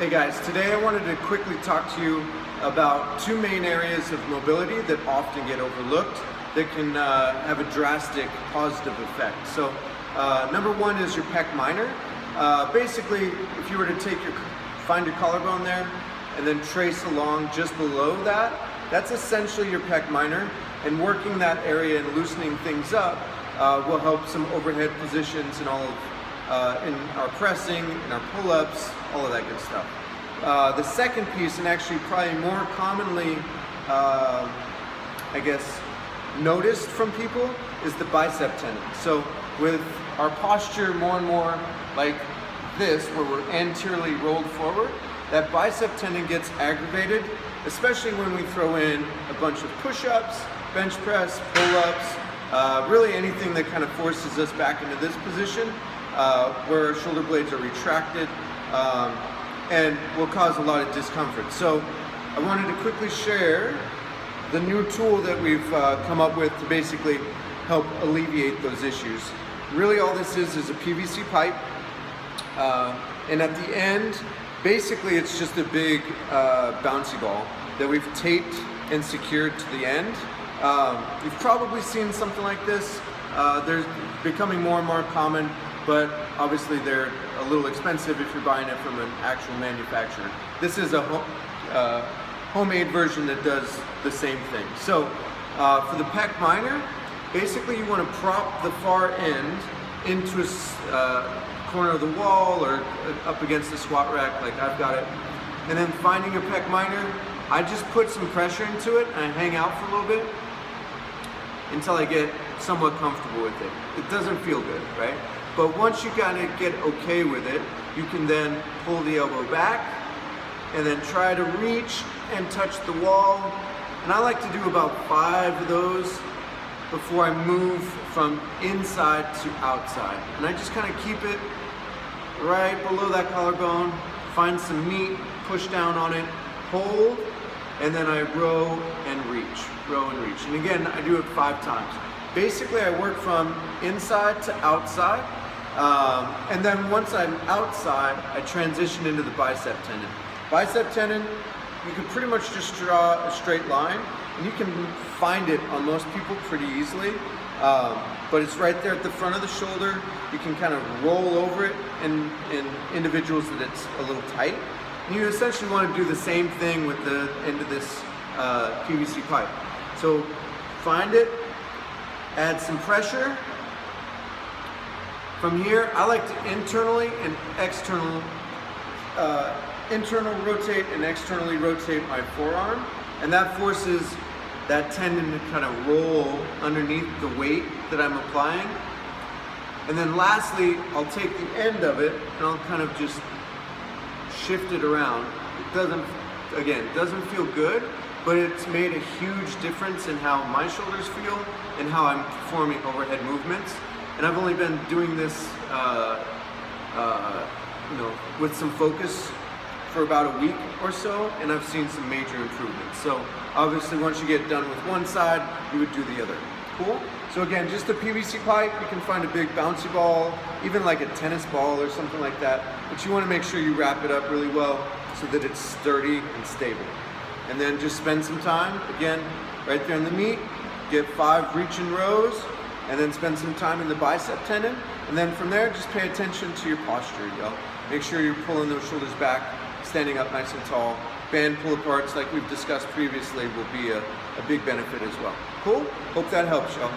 Hey guys, today I wanted to quickly talk to you about two main areas of mobility that often get overlooked that can have a drastic positive effect. So number one is your pec minor. Basically, if you were to find your collarbone there and then trace along just below that, that's essentially your pec minor, and working that area and loosening things up will help some overhead positions and all of in our pressing, in our pull-ups, all of that good stuff. The second piece, and actually probably more commonly, I guess, noticed from people, is the bicep tendon. So with our posture more and more like this, where we're anteriorly rolled forward, that bicep tendon gets aggravated, especially when we throw in a bunch of push-ups, bench press, pull-ups, really anything that kind of forces us back into this position, where our shoulder blades are retracted, and will cause a lot of discomfort. So I wanted to quickly share the new tool that we've come up with to basically help alleviate those issues. Really all this is a PVC pipe, and at the end, basically it's just a big bouncy ball that we've taped and secured to the end. You've probably seen something like this. They're becoming more and more common, but obviously they're a little expensive if you're buying it from an actual manufacturer. This is a homemade version that does the same thing. So for the pec minor, basically you want to prop the far end into a corner of the wall or up against the squat rack like I've got it. And then finding your pec minor, I just put some pressure into it and I hang out for a little bit until I get somewhat comfortable with it. It doesn't feel good, right? But once you kind of get okay with it, you can then pull the elbow back and then try to reach and touch the wall. And I like to do about 5 of those before I move from inside to outside. And I just kind of keep it right below that collarbone, find some meat, push down on it, hold, and then I row and reach, row and reach. And again, I do it 5 times. Basically, I work from inside to outside, and then once I'm outside, I transition into the bicep tendon. Bicep tendon, you can pretty much just draw a straight line, and you can find it on most people pretty easily, but it's right there at the front of the shoulder. You can kind of roll over it in individuals that it's a little tight. And you essentially want to do the same thing with the end of this PVC pipe. So find it, add some pressure. From here, I like to internally and internal rotate and externally rotate my forearm, and that forces that tendon to kind of roll underneath the weight that I'm applying. And then lastly, I'll take the end of it and I'll kind of just shift it around. It doesn't feel good, but it's made a huge difference in how my shoulders feel and how I'm performing overhead movements. And I've only been doing this, with some focus for about a week or so, and I've seen some major improvements. So obviously, once you get done with one side, you would do the other. Cool? So again, just a PVC pipe. You can find a big bouncy ball, even like a tennis ball or something like that. But you want to make sure you wrap it up really well so that it's sturdy and stable. And then just spend some time, again, right there in the meat, get 5 reach and rows, and then spend some time in the bicep tendon. And then from there, just pay attention to your posture, yo. Make sure you're pulling those shoulders back, standing up nice and tall. Band pull-aparts, like we've discussed previously, will be a big benefit as well. Cool? Hope that helps, y'all.